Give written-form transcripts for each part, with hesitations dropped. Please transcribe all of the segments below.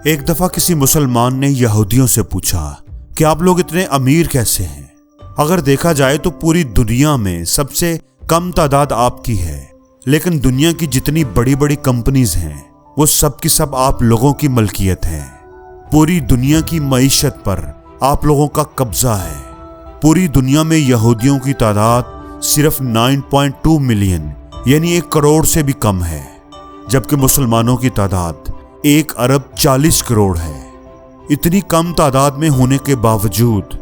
ایک دفعہ کسی مسلمان نے یہودیوں سے پوچھا کہ آپ لوگ اتنے امیر کیسے ہیں؟ اگر دیکھا جائے تو پوری دنیا میں سب سے کم تعداد آپ کی ہے، لیکن دنیا کی جتنی بڑی بڑی کمپنیز ہیں وہ سب کی سب آپ لوگوں کی ملکیت ہیں۔ پوری دنیا کی معیشت پر آپ لوگوں کا قبضہ ہے۔ پوری دنیا میں یہودیوں کی تعداد صرف 9.2 ملین یعنی 1 کروڑ سے بھی کم ہے، جبکہ مسلمانوں کی تعداد 1 ارب 40 کروڑ ہے۔ اتنی کم تعداد میں ہونے کے باوجود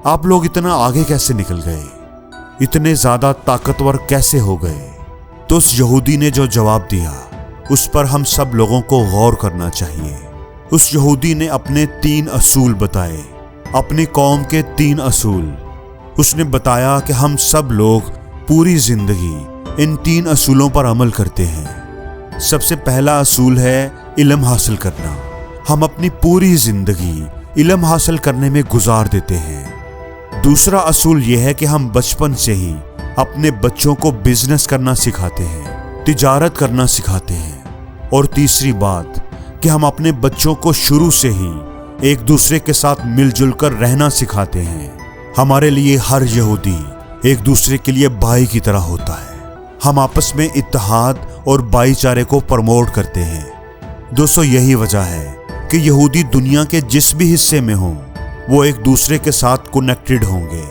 آپ لوگ اتنا آگے کیسے نکل گئے؟ اتنے زیادہ طاقتور کیسے ہو گئے؟ تو اس یہودی نے جو جواب دیا اس پر ہم سب لوگوں کو غور کرنا چاہیے۔ اس یہودی نے اپنے 3 اصول بتائے، اپنی قوم کے 3 اصول۔ اس نے بتایا کہ ہم سب لوگ پوری زندگی ان 3 اصولوں پر عمل کرتے ہیں۔ سب سے پہلا اصول ہے علم حاصل کرنا۔ ہم اپنی پوری زندگی علم حاصل کرنے میں گزار دیتے ہیں۔ دوسرا اصول یہ ہے کہ ہم بچپن سے ہی اپنے بچوں کو بزنس کرنا سکھاتے ہیں، تجارت کرنا سکھاتے ہیں۔ اور تیسری بات کہ ہم اپنے بچوں کو شروع سے ہی ایک دوسرے کے ساتھ مل جل کر رہنا سکھاتے ہیں۔ ہمارے لیے ہر یہودی ایک دوسرے کے لیے بھائی کی طرح ہوتا ہے۔ ہم آپس میں اتحاد اور بھائی چارے کو پروموٹ کرتے ہیں۔ دوستو، یہی وجہ ہے کہ یہودی دنیا کے جس بھی حصے میں ہوں وہ ایک دوسرے کے ساتھ کنیکٹڈ ہوں گے،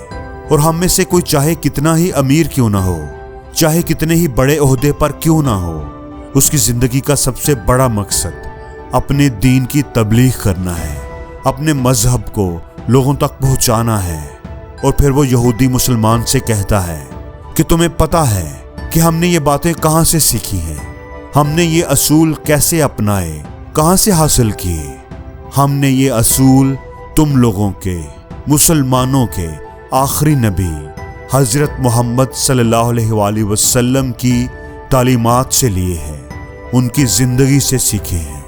اور ہم میں سے کوئی چاہے کتنا ہی امیر کیوں نہ ہو، چاہے کتنے ہی بڑے عہدے پر کیوں نہ ہو، اس کی زندگی کا سب سے بڑا مقصد اپنے دین کی تبلیغ کرنا ہے، اپنے مذہب کو لوگوں تک پہنچانا ہے۔ اور پھر وہ یہودی مسلمان سے کہتا ہے کہ تمہیں پتہ ہے کہ ہم نے یہ باتیں کہاں سے سیکھی ہیں، ہم نے یہ اصول کیسے اپنائے، کہاں سے حاصل کیے؟ ہم نے یہ اصول تم لوگوں کے، مسلمانوں کے آخری نبی حضرت محمد صلی اللہ علیہ وآلہ وسلم کی تعلیمات سے لیے ہیں، ان کی زندگی سے سیکھے ہیں۔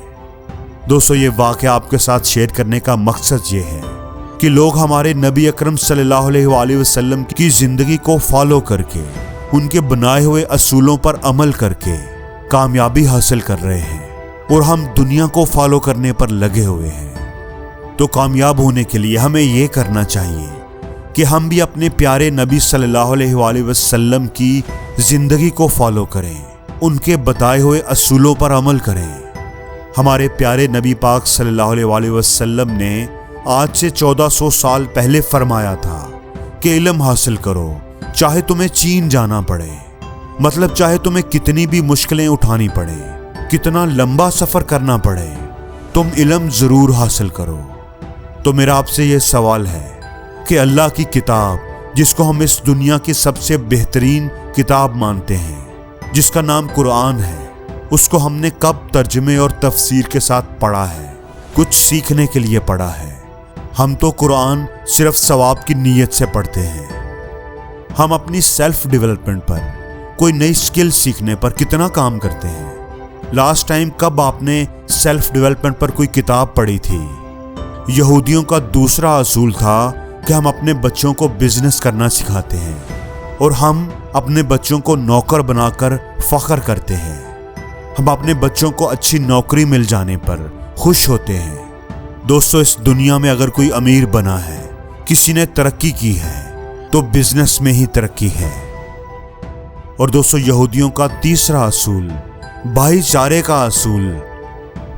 دوستو، یہ واقعہ آپ کے ساتھ شیئر کرنے کا مقصد یہ ہے کہ لوگ ہمارے نبی اکرم صلی اللہ علیہ وآلہ وسلم کی زندگی کو فالو کر کے، ان کے بنائے ہوئے اصولوں پر عمل کر کے کامیابی حاصل کر رہے ہیں، اور ہم دنیا کو فالو کرنے پر لگے ہوئے ہیں۔ تو کامیاب ہونے کے لیے ہمیں یہ کرنا چاہیے کہ ہم بھی اپنے پیارے نبی صلی اللہ علیہ وآلہ وسلم کی زندگی کو فالو کریں، ان کے بتائے ہوئے اصولوں پر عمل کریں۔ ہمارے پیارے نبی پاک صلی اللہ علیہ وآلہ وسلم نے آج سے 1400 سال پہلے فرمایا تھا کہ علم حاصل کرو، چاہے تمہیں چین جانا پڑے، مطلب چاہے تمہیں کتنی بھی مشکلیں اٹھانی پڑے، کتنا لمبا سفر کرنا پڑے، تم علم ضرور حاصل کرو۔ تو میرا آپ سے یہ سوال ہے کہ اللہ کی کتاب، جس کو ہم اس دنیا کی سب سے بہترین کتاب مانتے ہیں، جس کا نام قرآن ہے، اس کو ہم نے کب ترجمے اور تفسیر کے ساتھ پڑھا ہے؟ کچھ سیکھنے کے لیے پڑھا ہے؟ ہم تو قرآن صرف ثواب کی نیت سے پڑھتے ہیں۔ ہم اپنی سیلف ڈیولپمنٹ پر، کوئی نئی سکل سیکھنے پر کتنا کام کرتے ہیں؟ لاسٹ ٹائم کب آپ نے سیلف ڈیولپمنٹ پر کوئی کتاب پڑھی تھی؟ یہودیوں کا دوسرا اصول تھا کہ ہم اپنے بچوں کو بزنس کرنا سکھاتے ہیں، اور ہم اپنے بچوں کو نوکر بنا کر فخر کرتے ہیں۔ ہم اپنے بچوں کو اچھی نوکری مل جانے پر خوش ہوتے ہیں۔ دوستو، اس دنیا میں اگر کوئی امیر بنا ہے، کسی نے ترقی کی ہے، تو بزنس میں ہی ترقی ہے۔ اور دوستو، یہودیوں کا تیسرا اصول، بھائی چارے کا اصول،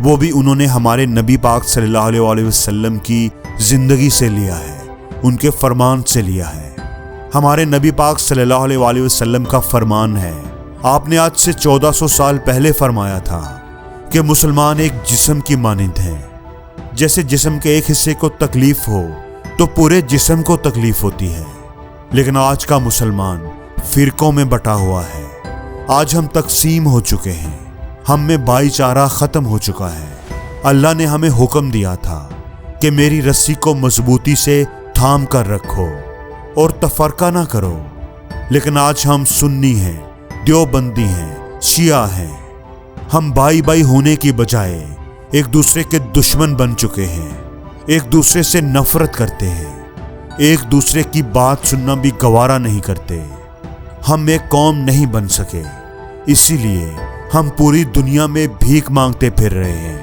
وہ بھی انہوں نے ہمارے نبی پاک صلی اللہ علیہ وآلہ وسلم کی زندگی سے لیا ہے، ان کے فرمان سے لیا ہے۔ ہمارے نبی پاک صلی اللہ علیہ وآلہ وسلم کا فرمان ہے، آپ نے آج سے 1400 سال پہلے فرمایا تھا کہ مسلمان ایک جسم کی مانند ہیں۔ جیسے جسم کے ایک حصے کو تکلیف ہو تو پورے جسم کو تکلیف ہوتی ہے، لیکن آج کا مسلمان فرقوں میں بٹا ہوا ہے۔ آج ہم تقسیم ہو چکے ہیں، ہم میں بھائی چارہ ختم ہو چکا ہے۔ اللہ نے ہمیں حکم دیا تھا کہ میری رسی کو مضبوطی سے تھام کر رکھو اور تفرقہ نہ کرو، لیکن آج ہم سنی ہیں، دیوبندی ہیں، شیعہ ہیں۔ ہم بھائی بھائی ہونے کی بجائے ایک دوسرے کے دشمن بن چکے ہیں، ایک دوسرے سے نفرت کرتے ہیں، ایک دوسرے کی بات سننا بھی گوارا نہیں کرتے۔ ہم ایک قوم نہیں بن سکے، اسی لیے ہم پوری دنیا میں بھیک مانگتے پھر رہے ہیں۔